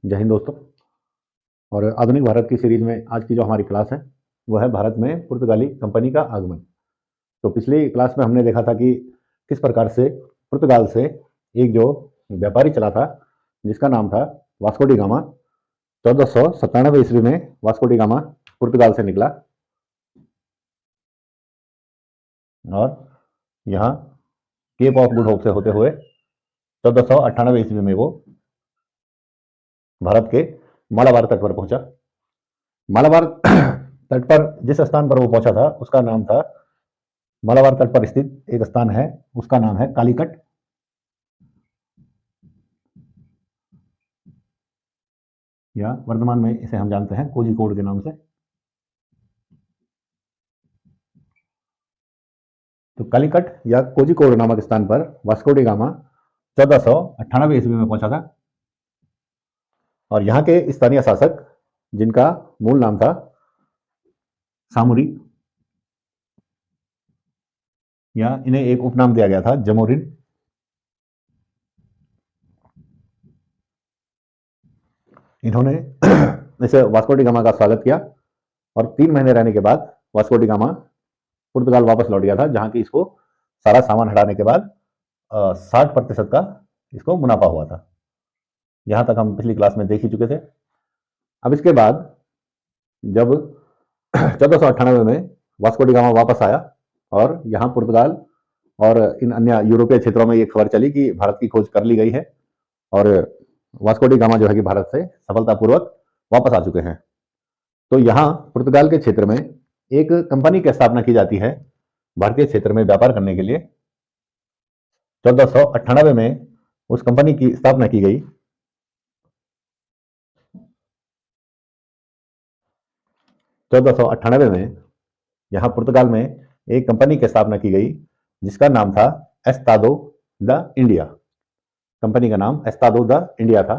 जय हिंद दोस्तों। और आधुनिक भारत की सीरीज में आज की जो हमारी क्लास है वो है भारत में पुर्तगाली कंपनी का आगमन। तो पिछली क्लास में हमने देखा था कि किस प्रकार से पुर्तगाल से एक जो व्यापारी चला था जिसका नाम था वास्को डी गामा। 1497 ईस्वी में वास्को डी गामा पुर्तगाल से निकला और यहाँ केप ऑफ गुड होप से होते हुए 1498 ईस्वी में वो भारत के मालाबार तट पर पहुंचा। मालाबार तट पर जिस स्थान पर वो पहुंचा था उसका नाम था, मालाबार तट पर स्थित एक स्थान है उसका नाम है कालीकट, या वर्तमान में इसे हम जानते हैं कोझिकोड के नाम से। तो कालीकट या कोझिकोड नामक स्थान पर वास्को डी गामा 1498 ईस्वी में पहुंचा था और यहाँ के स्थानीय शासक जिनका मूल नाम था सामुरी, या इन्हें एक उपनाम दिया गया था जमोरिन, इन्होंने इसे वास्को डी गामा का स्वागत किया और 3 महीने रहने के बाद वास्को डी गामा पुर्तगाल वापस लौट गया था, जहां की इसको सारा सामान हटाने के बाद 60% का इसको मुनाफा हुआ था। यहां तक हम पिछली क्लास में देख ही चुके थे। अब इसके बाद जब 1498 में वास्को डी गामा वापस आया और यहाँ पुर्तगाल और इन अन्य यूरोपीय क्षेत्रों में ये खबर चली कि भारत की खोज कर ली गई है और वास्को डी गामा जो है कि भारत से सफलतापूर्वक वापस आ चुके हैं। तो यहाँ पुर्तगाल के क्षेत्र में एक कंपनी की स्थापना की जाती है भारतीय क्षेत्र में व्यापार करने के लिए। 1498 में उस कंपनी की स्थापना की गई। 1498 में यहाँ पुर्तगाल में एक कंपनी की स्थापना की गई जिसका नाम था एस्तादो द इंडिया। कंपनी का नाम एस्तादो द इंडिया था।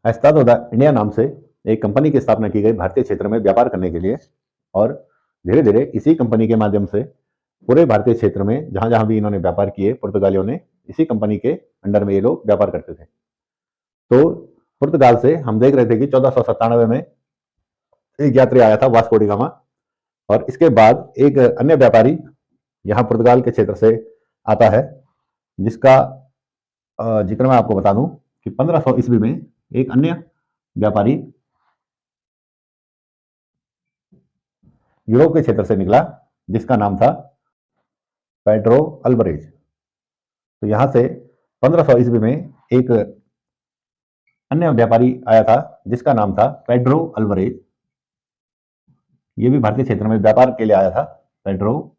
एस्तादो द इंडिया नाम से एक कंपनी की स्थापना की गई भारतीय क्षेत्र में व्यापार करने के लिए और धीरे धीरे इसी कंपनी के माध्यम से पूरे भारतीय क्षेत्र में जहां जहां भी इन्होंने व्यापार किए पुर्तगालियों ने, इसी कंपनी के अंडर में ये लोग व्यापार करते थे। तो पुर्तगाल से हम देख रहे थे कि 1497 में एक यात्री आया था वास्को डी गामा और इसके बाद एक अन्य व्यापारी यहाँ पुर्तगाल के क्षेत्र से आता है जिसका जिक्र मैं आपको बता दूं कि 1500 ईस्वी में एक अन्य व्यापारी यूरोप के क्षेत्र से निकला जिसका नाम था पेड्रो अल्वरेज। तो यहां से 1500 ईस्वी में एक अन्य व्यापारी आया था जिसका नाम था पेड्रो अल्वरेज। ये भी भारतीय क्षेत्र में व्यापार के लिए आया था, पेड्रो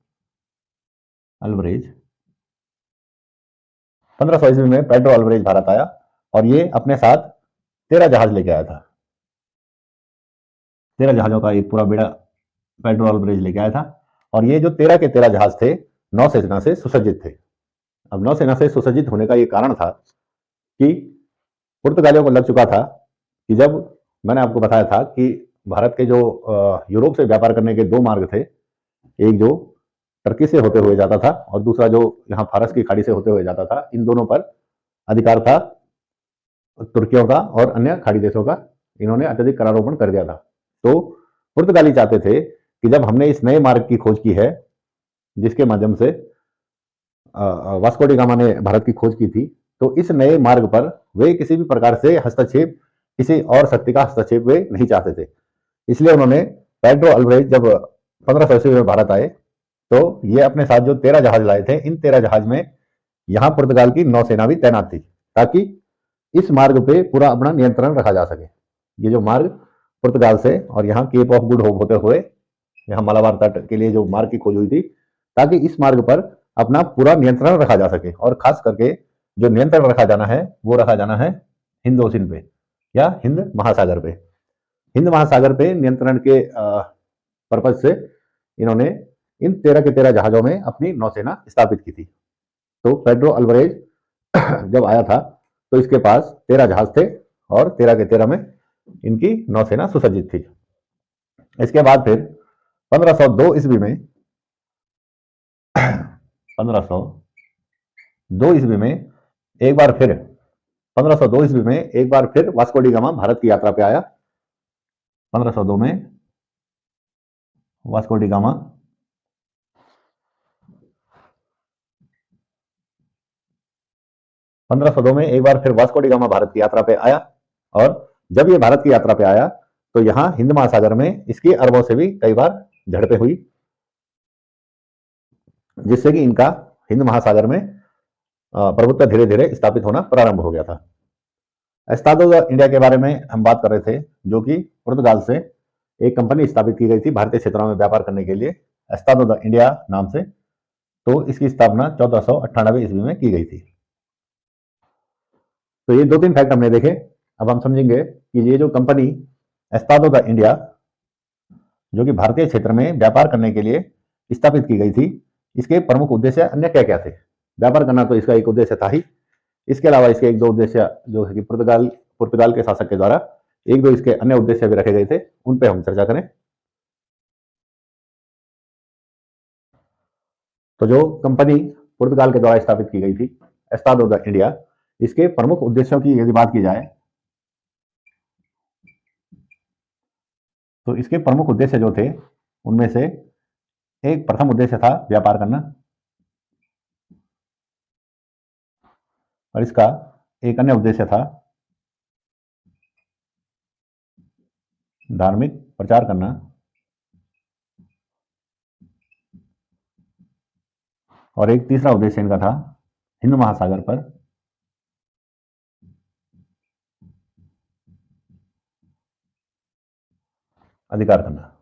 अल्वरेज। 1500 ईस्वी में पेड्रो अल्वरेज भारत आया और ये अपने साथ 13 जहाज लेके आया था। 13 जहाजों का एक पूरा बेड़ा पेड्रो अल्वरेज लेके आया था और ये जो 13 के 13 जहाज थे नौसेना से सुसज्जित थे। अब नौसेना से सुसज्जित होने का ये कारण था कि पुर्तगालियों को लग चुका था कि जब मैंने आपको बताया था कि भारत के जो यूरोप से व्यापार करने के 2 मार्ग थे, एक जो टर्की से होते हुए जाता था और दूसरा जो यहाँ फारस की खाड़ी से होते हुए जाता था, इन दोनों पर अधिकार था तुर्कियों का और अन्य खाड़ी देशों का। इन्होंने अत्यधिक करारोपण कर दिया था। तो पुर्तगाली चाहते थे कि जब हमने इस नए मार्ग की खोज की है जिसके माध्यम से वास्को डी गामा ने भारत की खोज की थी, तो इस नए मार्ग पर वे किसी भी प्रकार से हस्तक्षेप, किसी और शक्ति का हस्तक्षेप वे नहीं चाहते थे। इसलिए उन्होंने पेड्रो अल्वरेज जब 1500 ईस्वी में भारत आए तो ये अपने साथ जो 13 जहाज लाए थे, इन 13 जहाज में यहाँ पुर्तगाल की नौसेना भी तैनात थी ताकि इस मार्ग पे पूरा अपना नियंत्रण रखा जा सके। ये जो मार्ग पुर्तगाल से और यहाँ केप ऑफ गुड होप होते हुए यहाँ मालाबार तट के लिए जो मार्ग की खोज हुई थी, ताकि इस मार्ग पर अपना पूरा नियंत्रण रखा जा सके और खास करके जो नियंत्रण रखा जाना है वो रखा जाना है हिंद ओशन पे या हिंद महासागर पे। हिंद महासागर पे नियंत्रण के पर्पज से इन्होंने इन 13 के 13 जहाजों में अपनी नौसेना स्थापित की थी। तो पेड्रो अल्वरेज जब आया था तो इसके पास 13 जहाज थे और 13 के 13 में इनकी नौसेना सुसज्जित थी। इसके बाद फिर 1502 ईस्वी में 1502 ईस्वी में एक बार फिर 1502 ईस्वी में एक बार फिर वास्को डी गामा भारत की यात्रा पे आया। 1502 में वास्को डी गामा 1502 में एक बार फिर वास्को डी गामा भारत की यात्रा पे आया, और जब ये भारत की यात्रा पे आया तो यहां हिंद महासागर में इसकी अरबों से भी कई बार झड़पें हुई, जिससे कि इनका हिंद महासागर में प्रभुत्व धीरे धीरे स्थापित होना प्रारंभ हो गया था। एस्तादो द इंडिया के बारे में हम बात कर रहे थे, जो कि पुर्तगाल से एक कंपनी स्थापित की गई थी भारतीय क्षेत्रों में व्यापार करने के लिए, एस्तादो द इंडिया नाम से। तो इसकी स्थापना 1498 ईस्वी में की गई थी। तो ये 2-3 फैक्ट हमने देखे। अब हम समझेंगे कि ये जो कंपनी एस्तादो द इंडिया, जो कि भारतीय क्षेत्र में व्यापार करने के लिए स्थापित की गई थी, इसके प्रमुख उद्देश्य अन्य क्या क्या थे। व्यापार करना तो इसका एक उद्देश्य था ही, इसके अलावा इसके एक दो उद्देश्य जो है कि पुर्तगाल के शासक के द्वारा एक दो इसके अन्य उद्देश्य भी रखे गए थे, उन पे हम चर्चा करें। तो जो कंपनी पुर्तगाल के द्वारा स्थापित की गई थी, एस्तादो द इंडिया, इसके प्रमुख उद्देश्यों की यदि बात की जाए तो इसके प्रमुख उद्देश्य जो थे उनमें से एक प्रथम उद्देश्य था व्यापार करना, और इसका एक अन्य उद्देश्य था धार्मिक प्रचार करना, और एक तीसरा उद्देश्य इनका था हिंद महासागर पर अधिकार करना।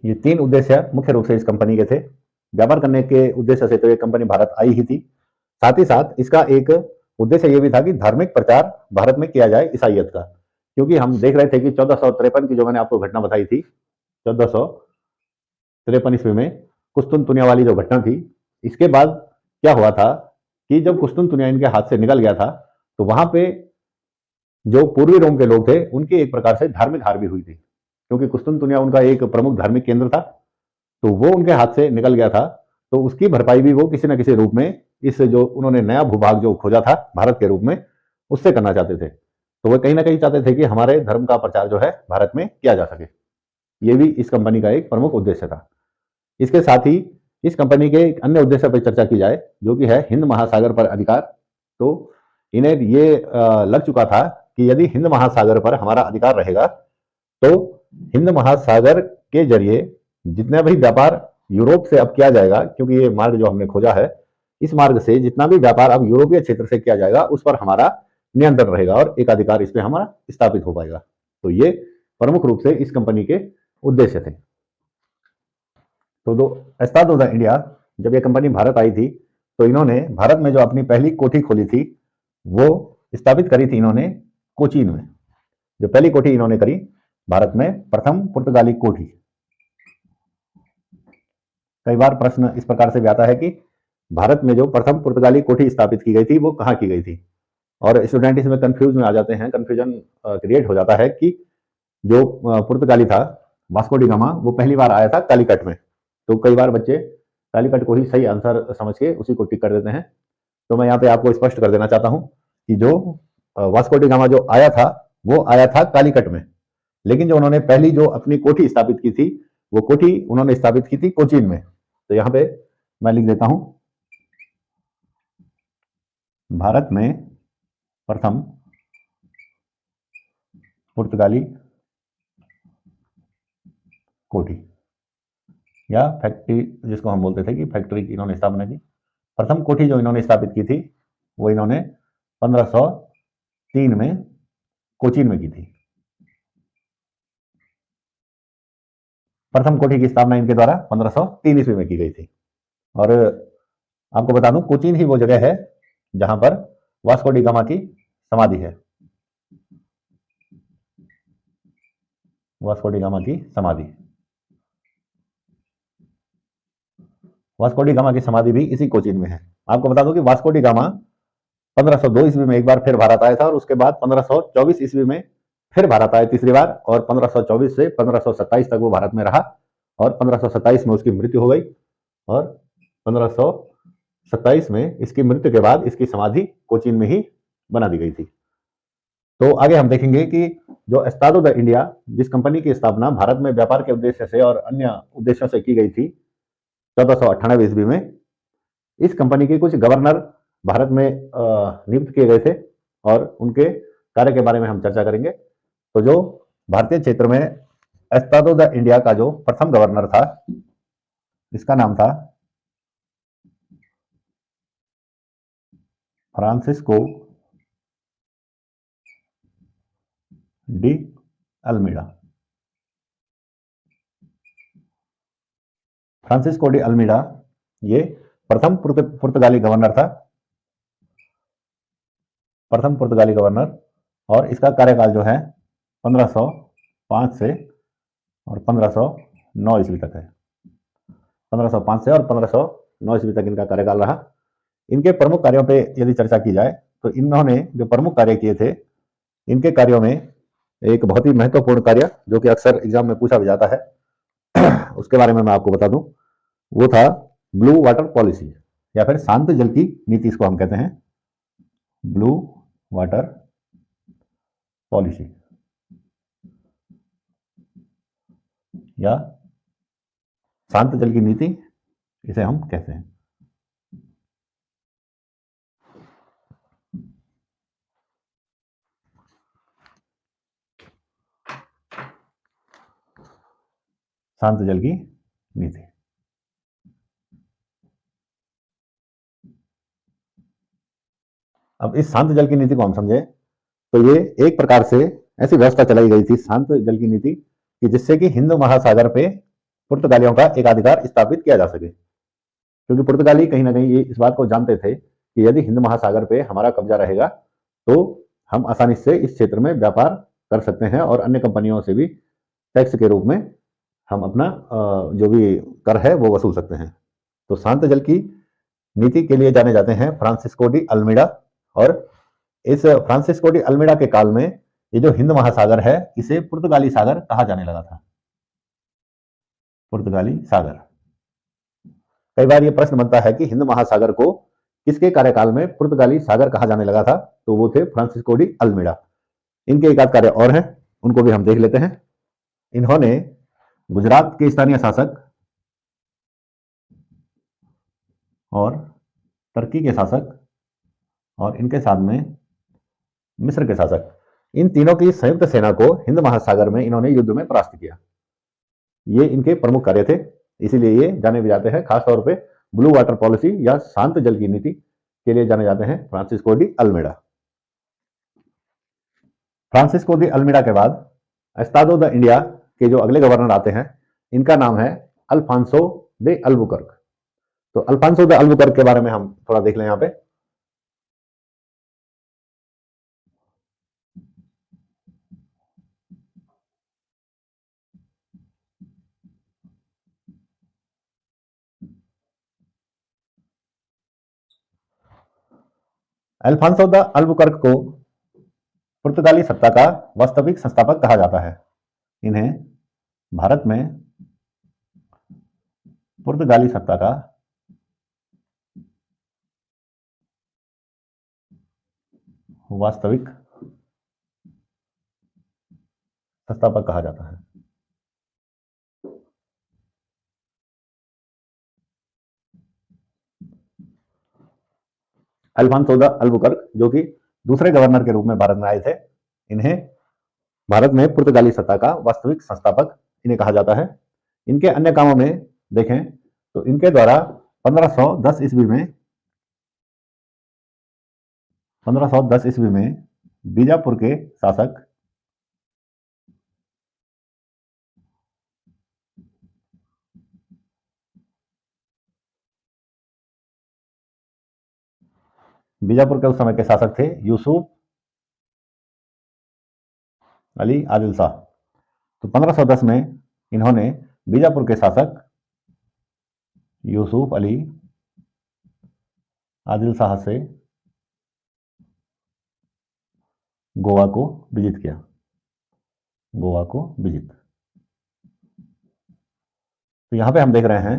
ये 3 उद्देश्य मुख्य रूप से इस कंपनी के थे। व्यापार करने के उद्देश्य से तो ये कंपनी भारत आई ही थी, साथ ही साथ इसका एक उद्देश्य ये भी था कि धार्मिक प्रचार भारत में किया जाए ईसाइयत का, क्योंकि हम देख रहे थे कि 1453 की जो मैंने आपको घटना बताई थी, 1453 ईस्वी में कुस्तुनतुनिया वाली जो घटना थी, इसके बाद क्या हुआ था कि जब कुस्तुनतुनिया इनके हाथ से निकल गया था, तो वहां पे जो पूर्वी रोम के लोग थे उनकी एक प्रकार से धार्मिक हार भी हुई थी, क्योंकि कुस्तुनतुनिया उनका एक प्रमुख धार्मिक केंद्र था, तो वो उनके हाथ से निकल गया था। तो उसकी भरपाई भी वो किसी न किसी रूप में इस जो उन्होंने नया भूभाग जो खोजा था भारत के रूप में, उससे करना चाहते थे। तो वो कहीं ना कहीं चाहते थे कि हमारे धर्म का प्रचार जो है भारत में किया जा सके। ये भी इस कंपनी का एक प्रमुख उद्देश्य था। इसके साथ ही इस कंपनी के एक अन्य उद्देश्य पर चर्चा की जाए, जो कि है हिंद महासागर पर अधिकार। तो इन्हें ये लग चुका था कि यदि हिंद महासागर पर हमारा अधिकार रहेगा तो हिंद महासागर के जरिए जितना भी व्यापार यूरोप से अब किया जाएगा, क्योंकि ये मार्ग जो हमने खोजा है, इस मार्ग से जितना भी व्यापार अब यूरोपीय क्षेत्र से किया जाएगा उस पर हमारा नियंत्रण रहेगा और एक अधिकार इस पर हमारा स्थापित हो पाएगा। तो ये प्रमुख रूप से इस कंपनी के उद्देश्य थे। तो दो एस्तादो द इंडिया, जब ये कंपनी भारत आई थी तो इन्होंने भारत में जो अपनी पहली कोठी खोली थी वो स्थापित करी थी इन्होंने कोचीन में। जो पहली कोठी इन्होंने करी भारत में, प्रथम पुर्तगाली कोठी। कई बार प्रश्न इस प्रकार से भी आता है कि भारत में जो प्रथम पुर्तगाली कोठी स्थापित की गई थी वो कहाँ की गई थी, और स्टूडेंट इसमें कंफ्यूज में आ जाते हैं, कंफ्यूजन क्रिएट हो जाता है कि जो पुर्तगाली था वास्को डी गामा, वो पहली बार आया था कालीकट में। तो कई बार बच्चे कालीकट को ही सही आंसर समझ के उसी को टिक कर देते हैं। तो मैं यहाँ पे आपको स्पष्ट कर देना चाहता हूँ कि जो वास्को डी गामा जो आया था वो आया था कालीकट में, लेकिन जो उन्होंने पहली जो अपनी कोठी स्थापित की थी वो कोठी उन्होंने स्थापित की थी कोचीन में। तो यहाँ पे मैं लिख देता हूं, भारत में प्रथम पुर्तगाली कोठी या फैक्ट्री, जिसको हम बोलते थे कि फैक्ट्री की इन्होंने स्थापना की। प्रथम कोठी जो इन्होंने स्थापित की थी वो इन्होंने 1503 में कोचीन में की थी। प्रथम कोठी की स्थापना इनके द्वारा 1503 ईस्वी में की गई थी। और आपको बता दूं, कोचीन ही वो जगह है जहां पर वास्को डी गामा की समाधि है। वास्को डी गामा की समाधि, वास्को डी गामा की समाधि भी इसी कोचीन में है। आपको बता दूं कि वास्को डी गामा 1502 ईस्वी में एक बार फिर भारत आया था और उसके बाद 1524 ईस्वी में फिर भारत आया तीसरी बार, और 1524 से 1527 तक वो भारत में रहा, और 1527 में उसकी मृत्यु हो गई, और 1527 में इसकी मृत्यु के बाद इसकी समाधि कोचीन में ही बना दी गई थी। तो आगे हम देखेंगे कि जो एस्टाडो द इंडिया, जिस कंपनी की स्थापना भारत में व्यापार के उद्देश्य से और अन्य उद्देश्यों से की गई थी 1498 ईस्वी में, इस कंपनी के कुछ गवर्नर भारत में नियुक्त किए गए थे और उनके कार्य के बारे में हम चर्चा करेंगे। तो जो भारतीय क्षेत्र में एस्टाडो द इंडिया का जो प्रथम गवर्नर था, इसका नाम था Francisco de Almeida. Francisco de Almeida ये प्रथम पुर्तगाली गवर्नर था, प्रथम पुर्तगाली गवर्नर, और इसका कार्यकाल जो है 1505 से और 1509 ईस्वी तक है। 1505 से और 1509 ईस्वी तक इनका कार्यकाल रहा। इनके प्रमुख कार्यों पे यदि चर्चा की जाए तो इन्होंने जो प्रमुख कार्य किए थे, इनके कार्यों में एक बहुत ही महत्वपूर्ण कार्य जो कि अक्सर एग्जाम में पूछा भी जाता है, उसके बारे में मैं आपको बता दूं, वो था ब्लू वाटर पॉलिसी, या फिर शांत जल की नीति, इसको हम कहते हैं ब्लू वाटर पॉलिसी या शांत जल की नीति, इसे हम कहते हैं। शांत जल की नीति। अब इस शांत जल की नीति को हम समझें तो ये एक प्रकार से ऐसी व्यवस्था चलाई गई थी शांत जल की नीति कि जिससे कि हिंद महासागर पे पुर्तगालियों का एकाधिकार स्थापित किया जा सके, क्योंकि पुर्तगाली कहीं ना कहीं ये इस बात को जानते थे कि यदि हिंद महासागर पे हमारा कब्जा रहेगा तो हम आसानी से इस क्षेत्र में व्यापार कर सकते हैं और अन्य कंपनियों से भी टैक्स के रूप में हम अपना जो भी कर है वो वसूल सकते हैं। तो शांत जल की नीति के लिए जाने जाते हैं फ्रांसिस्को डी अल्मीडा, और इस फ्रांसिस्को डी अल्मीडा के काल में ये जो हिंद महासागर है इसे पुर्तगाली सागर कहा जाने लगा था। पुर्तगाली सागर। कई बार ये प्रश्न बनता है कि हिंद महासागर को किसके कार्यकाल में पुर्तगाली सागर कहा जाने लगा था, तो वो थे फ्रांसिस्को डी अल्मीडा। इनके एक आध कार्य और हैं, उनको भी हम देख लेते हैं। इन्होंने गुजरात के स्थानीय शासक और टर्की के शासक और इनके साथ में मिस्र के शासक, इन तीनों की संयुक्त सेना को हिंद महासागर में इन्होंने युद्ध में परास्त किया। ये इनके प्रमुख कार्य थे, इसीलिए ये जाने भी जाते हैं खासतौर पे ब्लू वाटर पॉलिसी या शांत जल की नीति के लिए जाने जाते हैं Francisco de Almeida. Francisco de Almeida के बाद एस्टाडो द इंडिया के जो अगले गवर्नर आते हैं, इनका नाम है अल्फांसो दे अल्बुकर्क। तो अल्फांसो दे अल्बुकर्क के बारे में हम थोड़ा देख लें यहाँ पे। अल्फांसो द अल्बुकर्क को पुर्तगाली सत्ता का वास्तविक संस्थापक कहा जाता है। इन्हें भारत में पुर्तगाली सत्ता का वास्तविक संस्थापक कहा जाता है। अल्फांसो द अल्बुकर्क जो कि दूसरे गवर्नर के रूप में भारत में आए थे, इन्हें भारत में पुर्तगाली सत्ता का वास्तविक संस्थापक इन्हें कहा जाता है। इनके अन्य कामों में देखें तो इनके द्वारा 1510 ईस्वी में 1510 ईस्वी में बीजापुर के शासक बीजापुर के उस समय के शासक थे यूसुफ अली आदिल शाह। तो 1510 में इन्होंने बीजापुर के शासक यूसुफ अली आदिल शाह से गोवा को विजित किया, गोवा को विजित। तो यहां पे हम देख रहे हैं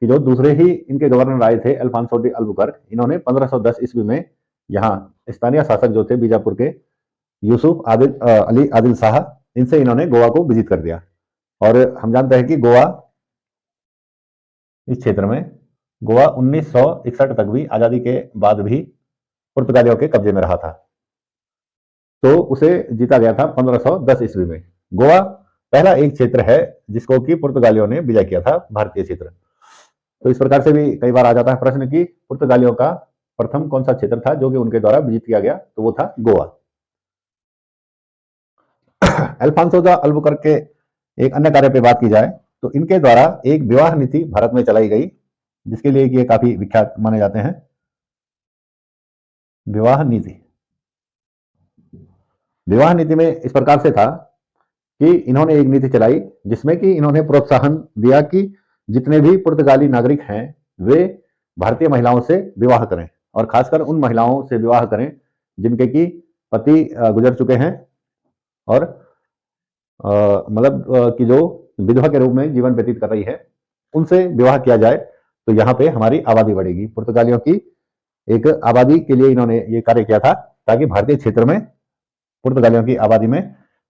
कि जो दूसरे ही इनके गवर्नर आए थे अल्फांसो डी अल्बुकर्क, इन्होंने 1510 ईस्वी में यहाँ स्थानीय शासक जो थे बीजापुर के यूसुफ अली आदिल शाह, इनसे इन्होंने गोवा को विजिट कर दिया। और हम जानते हैं कि गोवा, इस क्षेत्र में गोवा 1961 तक भी, आजादी के बाद भी पुर्तगालियों के कब्जे में रहा था। तो उसे जीता गया था 1510 ईस्वी में। गोवा पहला एक क्षेत्र है जिसको कि पुर्तगालियों ने विजय किया था, भारतीय क्षेत्र। तो इस प्रकार से भी कई बार आ जाता है प्रश्न कि पुर्तगालियों का प्रथम कौन सा क्षेत्र था जो कि उनके द्वारा विजित किया गया, तो वो था गोवा। अल्फांसो द अल्बुकर्क के एक अन्य कार्य पे बात की जाए तो इनके द्वारा एक विवाह नीति भारत में चलाई गई, जिसके लिए ये काफी विख्यात माने जाते हैं। विवाह नीति, विवाह नीति में इस प्रकार से था कि इन्होंने एक नीति चलाई जिसमें कि इन्होंने प्रोत्साहन दिया कि जितने भी पुर्तगाली नागरिक हैं वे भारतीय महिलाओं से विवाह करें, और खासकर उन महिलाओं से विवाह करें जिनके की पति गुजर चुके हैं, और मतलब कि जो विधवा के रूप में जीवन व्यतीत कर रही है, उनसे विवाह किया जाए तो यहाँ पे हमारी आबादी बढ़ेगी। पुर्तगालियों की एक आबादी के लिए इन्होंने ये कार्य किया था ताकि भारतीय क्षेत्र में पुर्तगालियों की आबादी में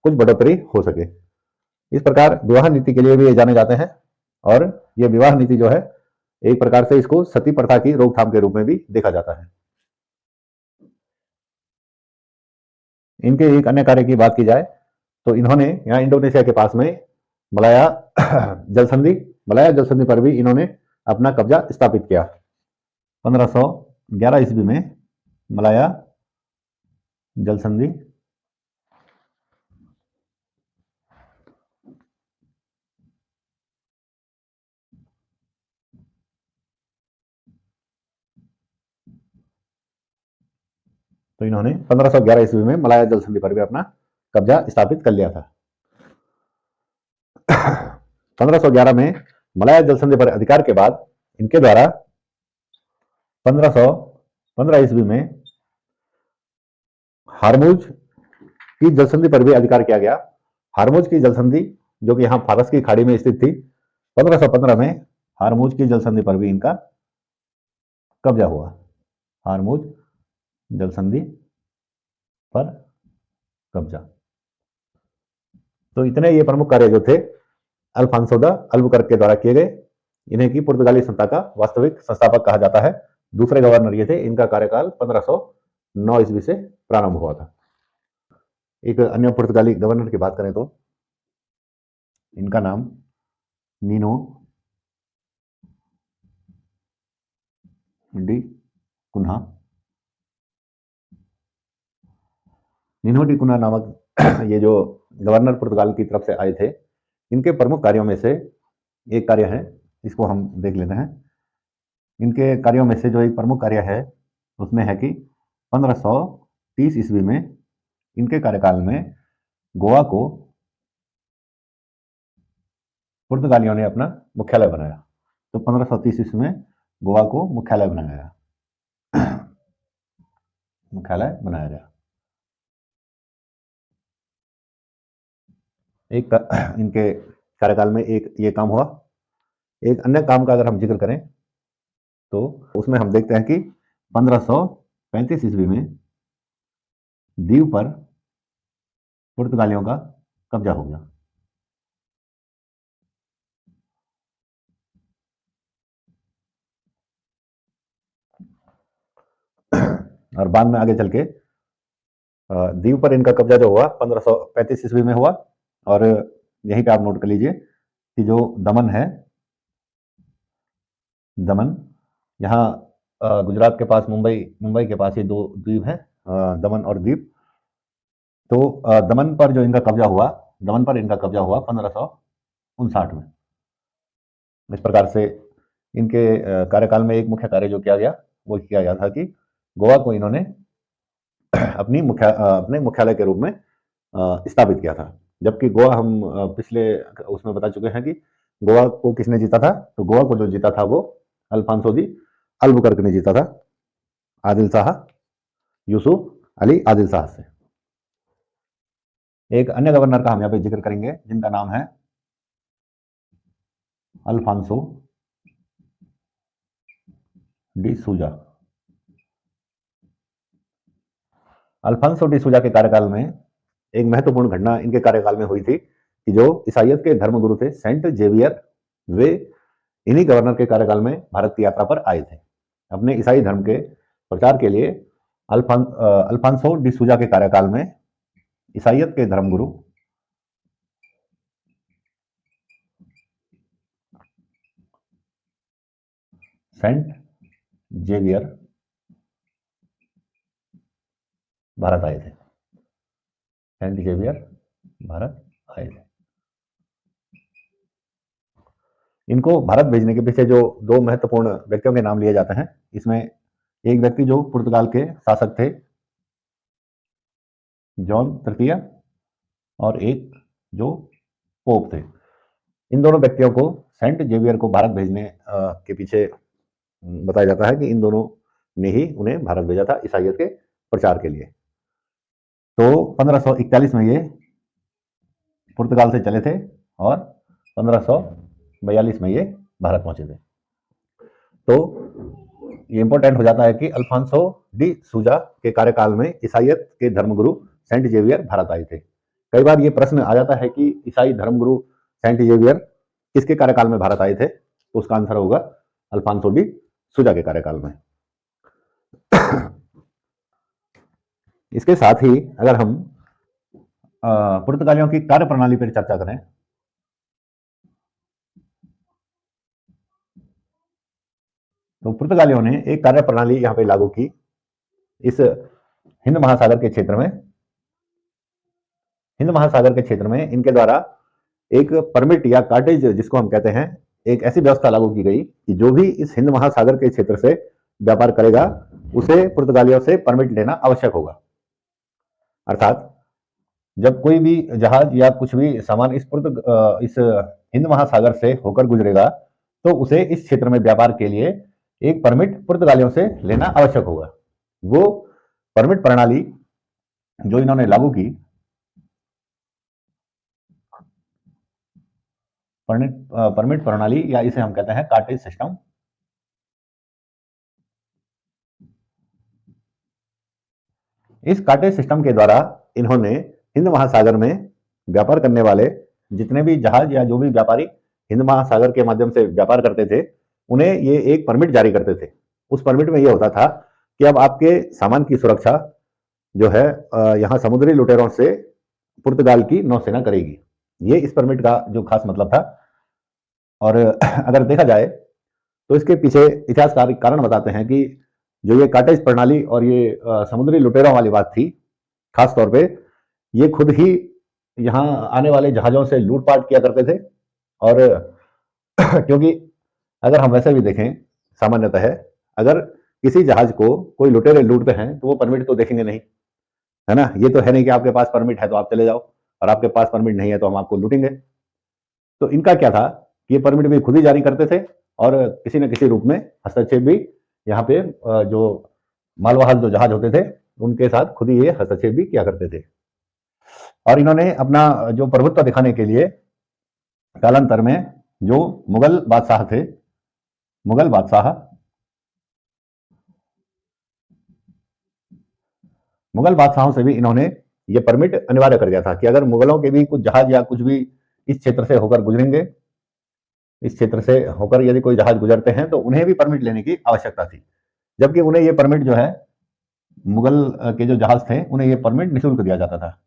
कुछ बढ़ोतरी हो सके। इस प्रकार विवाह नीति के लिए भी ये जाने जाते हैं, और ये विवाह नीति जो है एक प्रकार से इसको सती प्रथा की रोकथाम के रूप में भी देखा जाता है। इनके एक अन्य कार्य की बात की जाए तो इन्होंने यहाँ इंडोनेशिया के पास में मलाया मलाया जल संधि पर भी इन्होंने अपना कब्जा स्थापित किया। 1511 ईस्वी में मलाया जल संधि, तो इन्होंने 1511 ईस्वी में मलाया जल संधि पर भी अपना कब्जा स्थापित कर लिया था। 1511 में मलाया जल संधि पर अधिकार के बाद इनके द्वारा 1515 ईस्वी में हारमुज की जल संधि पर भी अधिकार किया गया। हारमुज की जल संधि जो कि यहाँ फारस की खाड़ी में स्थित थी, 1515 में हारमुज की जल संधि पर भी इनका कब्जा हुआ। हारमुज जल संधि पर कब्जा। तो इतने ये प्रमुख कार्य जो थे अल्फांसो द अल्बुकर्क के द्वारा किए गए। इन्हें की पुर्तगाली सत्ता का वास्तविक संस्थापक कहा जाता है। दूसरे गवर्नर ये थे, इनका कार्यकाल 1509 ईस्वी से प्रारंभ हुआ था। एक अन्य पुर्तगाली गवर्नर की बात करें तो इनका नाम Nino de Cunha, Nino de Cunha नामक ये जो गवर्नर पुर्तगाल की तरफ से आए थे, इनके प्रमुख कार्यों में से एक कार्य है, इसको हम देख लेते हैं। इनके कार्यों में से जो एक प्रमुख कार्य है उसमें है कि 1530 ईस्वी में इनके कार्यकाल में गोवा को पुर्तगालियों ने अपना मुख्यालय बनाया। तो 1530 ईस्वी में गोवा को मुख्यालय बनाया गया। मुख्यालय बनाया गया। एक इनके कार्यकाल में एक ये काम हुआ। एक अन्य काम का अगर हम जिक्र करें तो उसमें हम देखते हैं कि 1535 ईस्वी में दीव पर पुर्तगालियों का कब्जा हो गया। और बाद में आगे चल के दीव पर इनका कब्जा जो हुआ 1535 ईस्वी में हुआ। और यहीं पे आप नोट कर लीजिए कि जो दमन है, दमन यहाँ गुजरात के पास, मुंबई के पास ये दो द्वीप हैं, दमन और दीव। तो दमन पर जो इनका कब्जा हुआ, दमन पर इनका कब्जा हुआ 1559 में। इस प्रकार से इनके कार्यकाल में एक मुख्य कार्य जो किया गया वो किया गया था कि गोवा को इन्होंने अपने मुख्यालय के रूप में स्थापित किया था। जबकि गोवा हम पिछले उसमें बता चुके हैं कि गोवा को किसने जीता था। तो गोवा को जो जीता था वो अल्फांसो दी अल्बुकर्क ने जीता था, आदिल शाह, यूसुफ अली आदिल शाह से। एक अन्य गवर्नर का हम यहाँ पे जिक्र करेंगे जिनका नाम है अल्फांसो डी सूजा। अल्फांसो डी सूजा के कार्यकाल में एक महत्वपूर्ण घटना इनके कार्यकाल में हुई थी कि जो ईसाइयत के धर्मगुरु थे सेंट जेवियर, वे इन्हीं गवर्नर के कार्यकाल में भारत की यात्रा पर आए थे अपने ईसाई धर्म के प्रचार के लिए। अल्फांसो डी सूजा के कार्यकाल में ईसाइयत के धर्मगुरु सेंट जेवियर भारत आए थे। सेंट जेवियर भारत आए थे। इनको भारत भेजने के पीछे जो दो महत्वपूर्ण व्यक्तियों के नाम लिए जाते हैं, इसमें एक व्यक्ति जो पुर्तगाल के शासक थे जॉन तृतीय, और एक जो पोप थे। इन दोनों व्यक्तियों को सेंट जेवियर को भारत भेजने के पीछे बताया जाता है कि इन दोनों ने ही उन्हें भारत भेजा था ईसाइयत के प्रचार के लिए। तो 1541 में ये पुर्तगाल से चले थे और 1542 में ये भारत पहुंचे थे। तो ये इंपॉर्टेंट हो जाता है कि अल्फांसो डी सूजा के कार्यकाल में ईसाइयत के धर्मगुरु सेंट जेवियर भारत आए थे। कई बार ये प्रश्न आ जाता है कि ईसाई धर्मगुरु सेंट जेवियर किसके कार्यकाल में भारत आए थे, तो उसका आंसर होगा अल्फांसो डी सूजा के कार्यकाल में। इसके साथ ही अगर हम पुर्तगालियों की कार्यप्रणाली पर चर्चा करें, तो पुर्तगालियों ने एक कार्यप्रणाली यहाँ पे लागू की इस हिंद महासागर के क्षेत्र में। हिंद महासागर के क्षेत्र में इनके द्वारा एक परमिट या कार्टेज जिसको हम कहते हैं, एक ऐसी व्यवस्था लागू की गई कि जो भी इस हिंद महासागर के क्षेत्र से व्यापार करेगा उसे पुर्तगालियों से परमिट लेना आवश्यक होगा। अर्थात जब कोई भी जहाज या कुछ भी सामान इस हिंद महासागर से होकर गुजरेगा तो उसे इस क्षेत्र में व्यापार के लिए एक परमिट पुर्तगालियों से लेना आवश्यक होगा। वो परमिट प्रणाली जो इन्होंने लागू की, परमिट प्रणाली या इसे हम कहते हैं कार्टेज सिस्टम। इस कार्टेज सिस्टम के द्वारा इन्होंने हिंद महासागर में व्यापार करने वाले जितने भी जहाज या जो भी व्यापारी हिंद महासागर के माध्यम से व्यापार करते थे उन्हें ये एक परमिट जारी करते थे। उस परमिट में यह होता था कि अब आपके सामान की सुरक्षा जो है यहाँ समुद्री लुटेरों से पुर्तगाल की नौसेना करेगी। ये इस परमिट का जो खास मतलब था। और अगर देखा जाए तो इसके पीछे इतिहासकार कारण बताते हैं कि जो ये कार्टेज प्रणाली और ये समुद्री लुटेरों वाली बात थी, खास तौर पे ये खुद ही यहाँ आने वाले जहाजों से लूटपाट किया करते थे। और क्योंकि अगर हम वैसे भी देखें सामान्यतः अगर किसी जहाज को कोई लुटेरे लूटते हैं तो वो परमिट तो देखेंगे नहीं, है ना। ये तो है नहीं कि आपके पास परमिट है तो आप चले जाओ और आपके पास परमिट नहीं है तो हम आपको लूटेंगे। तो इनका क्या था कि ये परमिट भी खुद ही जारी करते थे और किसी न किसी रूप में हस्तक्षेप भी यहाँ पे जो मालवाहक जो जहाज होते थे उनके साथ खुद ही ये हस्तक्षेप भी किया करते थे। और इन्होंने अपना जो प्रभुत्व दिखाने के लिए कालांतर में जो मुगल बादशाह थे, मुगल बादशाहों से भी इन्होंने ये परमिट अनिवार्य कर दिया था कि अगर मुगलों के भी कुछ जहाज या कुछ भी इस क्षेत्र से होकर गुजरेंगे, इस क्षेत्र से होकर यदि कोई जहाज गुजरते हैं तो उन्हें भी परमिट लेने की आवश्यकता थी। जबकि उन्हें ये परमिट जो है मुगल के जो जहाज थे उन्हें ये परमिट निःशुल्क दिया जाता था।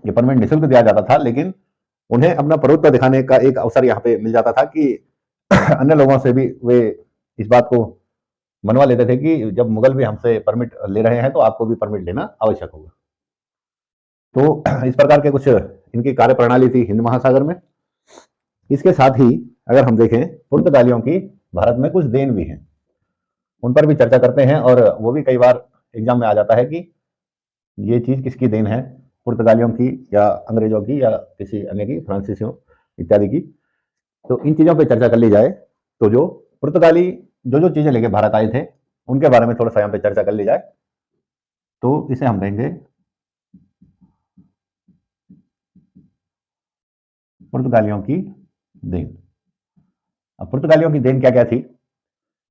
ये परमिट निःशुल्क दिया जाता था, लेकिन उन्हें अपना प्रभुत्व दिखाने का एक अवसर यहाँ पे मिल जाता था कि अन्य लोगों से भी वे इस बात को मनवा लेते थे कि जब मुगल भी हमसे परमिट ले रहे हैं तो आपको भी परमिट लेना आवश्यक होगा। तो इस प्रकार के कुछ इनकी कार्यप्रणाली थी हिंद महासागर में। इसके साथ ही अगर हम देखें पुर्तगालियों की भारत में कुछ देन भी हैं, उन पर भी चर्चा करते हैं और वो भी कई बार एग्जाम में आ जाता है कि ये चीज किसकी देन है, पुर्तगालियों की या अंग्रेजों की या किसी अन्य की, फ्रांसीसियों इत्यादि की। तो इन चीजों पर चर्चा कर ली जाए तो जो पुर्तगाली जो जो चीजें लेके भारत आए थे उनके बारे में थोड़ा सा यहाँ पे चर्चा कर ली जाए। तो इसे हम कहेंगे पुर्तगालियों की देन। अब पुर्तगालियों की देन क्या क्या थी?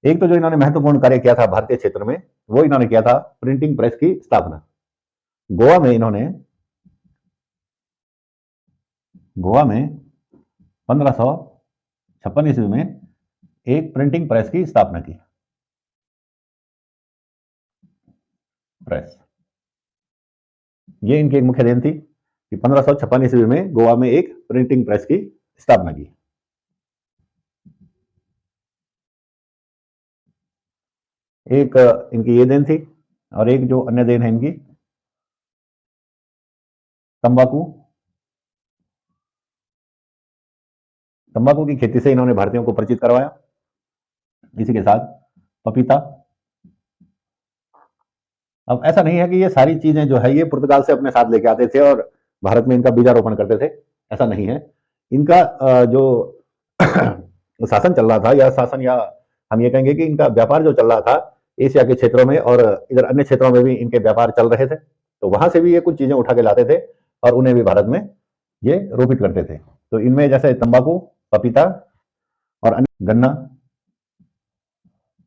एक तो जो इन्होंने महत्वपूर्ण कार्य किया था भारतीय क्षेत्र में, वो इन्होंने किया था प्रिंटिंग प्रेस की स्थापना। गोवा में 1556 ईस्वी में एक प्रिंटिंग प्रेस की स्थापना की। प्रेस, ये इनकी एक मुख्य देन थी कि 1556 ईस्वी में गोवा में एक प्रिंटिंग प्रेस की स्थापना की। एक इनकी ये देन थी, और एक जो अन्य देन है इनकी, तंबाकू। तंबाकू की खेती से इन्होंने भारतीयों को परिचित करवाया। इसी के साथ पपीता। अब ऐसा नहीं है कि ये सारी चीजें जो है ये पुर्तगाल से अपने साथ लेके आते थे और भारत में इनका बीजारोपण करते थे, ऐसा नहीं है। इनका जो शासन चल रहा था, या शासन, या हम ये कहेंगे कि इनका व्यापार जो चल रहा था एशिया के क्षेत्रों में, और इधर अन्य क्षेत्रों में भी इनके व्यापार चल रहे थे, तो वहां से भी ये कुछ चीजें उठा के लाते थे और उन्हें भी भारत में ये रोपित करते थे। तो इनमें जैसे तंबाकू, पपीता और अन्य, गन्ना,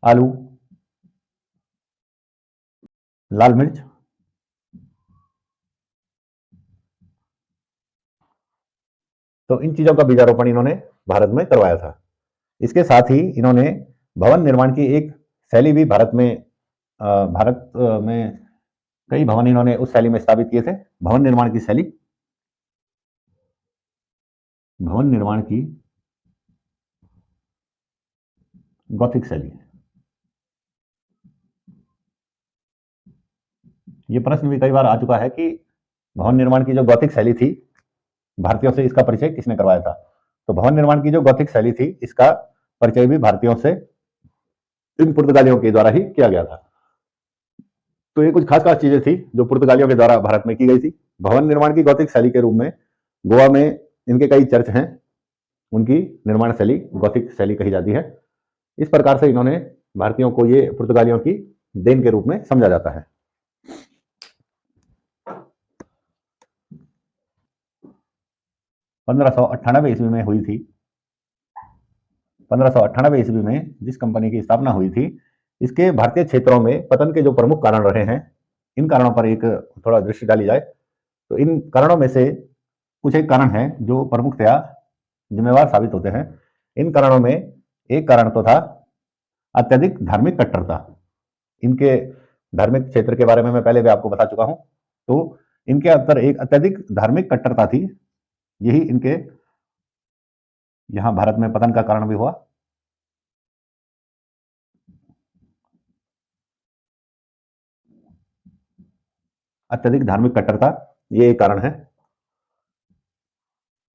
आलू, लाल मिर्च, तो इन चीजों का बीजारोपण इन्होंने भारत में करवाया था। इसके साथ ही इन्होंने भवन निर्माण की एक शैली भी भारत में कई भवन इन्होंने उस शैली में स्थापित किए थे। भवन निर्माण की शैली, भवन निर्माण की गॉथिक शैली। ये प्रश्न भी कई बार आ चुका है कि भवन निर्माण की जो गॉथिक शैली थी, भारतीयों से इसका परिचय किसने करवाया था? तो भवन निर्माण की जो गॉथिक शैली थी, इसका परिचय भी भारतीयों से इन पुर्तगालियों के द्वारा ही किया गया था। तो ये कुछ खास खास चीजें थी जो पुर्तगालियों के द्वारा भारत में की गई थी। भवन निर्माण की गॉथिक शैली के रूप में गोवा में इनके कई चर्च हैं, उनकी निर्माण शैली गॉथिक शैली कही जाती है। इस प्रकार से इन्होंने भारतीयों को ये पुर्तगालियों की देन के रूप में समझा जाता है। 1598 ईस्वी में हुई थी, 1598 ईस्वी में जिस कंपनी की स्थापना हुई थी, इसके भारतीय क्षेत्रों में पतन के जो प्रमुख कारण रहे हैं, इन कारणों पर एक थोड़ा दृष्टि डाली जाए तो इन कारणों में से कुछ एक कारण है जो प्रमुखतया जिम्मेवार साबित होते हैं। इन कारणों में एक कारण तो था अत्यधिक धार्मिक कट्टरता। इनके धार्मिक क्षेत्र के बारे में मैं पहले भी आपको बता चुका हूं। तो इनके अंदर एक अत्यधिक धार्मिक कट्टरता थी, यही इनके यहां भारत में पतन का कारण भी हुआ। अत्यधिक धार्मिक कट्टरता ये एक कारण है।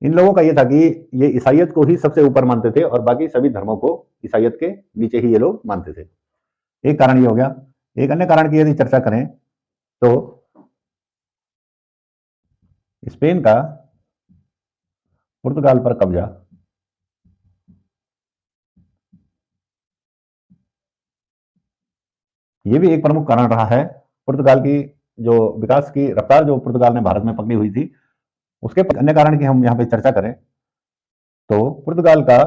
इन लोगों का ये था कि ये ईसाइयत को ही सबसे ऊपर मानते थे और बाकी सभी धर्मों को ईसाइयत के नीचे ही ये लोग मानते थे। एक कारण ये हो गया। एक अन्य कारण की यदि चर्चा करें तो स्पेन का पुर्तगाल पर कब्जा, ये भी एक प्रमुख कारण रहा है। पुर्तगाल की जो विकास की रफ्तार जो पुर्तगाल ने भारत में पकड़ी हुई थी, उसके अन्य कारण की हम यहाँ पे चर्चा करें तो पुर्तगाल का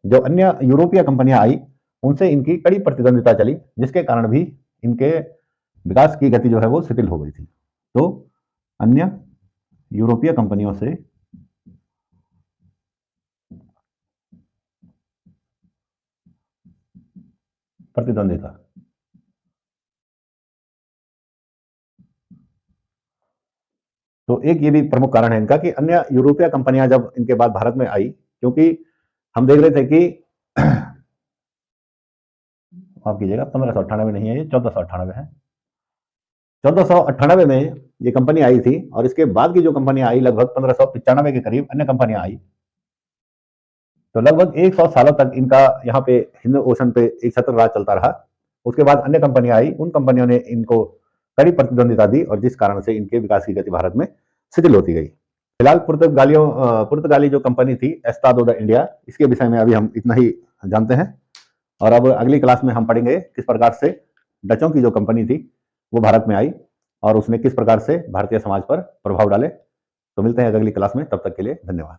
जो अन्य यूरोपीय कंपनियां आई, उनसे इनकी कड़ी प्रतिद्वंदिता चली, जिसके कारण भी इनके विकास की गति जो है वो शिथिल हो गई थी। तो अन्य यूरोपीय कंपनियों से प्रतिद्वंदिता, तो एक ये भी प्रमुख कारण है इनका कि अन्य यूरोपीय कंपनियां जब इनके बाद भारत में आई, क्योंकि हम देख रहे थे कि माफ कीजिएगा, 1598 नहीं है, ये 1498 है। 1498 में ये कंपनी आई थी और इसके बाद की जो कंपनी आई लगभग 1595 के करीब अन्य कंपनियां आई। तो लगभग 100 सालों तक इनका यहाँ पे हिंद ओशन पे एक छत्र राज चलता रहा। उसके बाद अन्य कंपनियां आई, उन कंपनियों ने इनको कड़ी प्रतिद्वंदिता दी और जिस कारण से इनके विकास की गति भारत में शिथिल होती गई। फिलहाल पुर्तगाली जो कंपनी थी एस्तादो द इंडिया, इसके विषय में अभी हम इतना ही जानते हैं और अब अगली क्लास में हम पढ़ेंगे किस प्रकार से डचों की जो कंपनी थी वो भारत में आई और उसने किस प्रकार से भारतीय समाज पर प्रभाव डाले। तो मिलते हैं अगली क्लास में, तब तक के लिए धन्यवाद।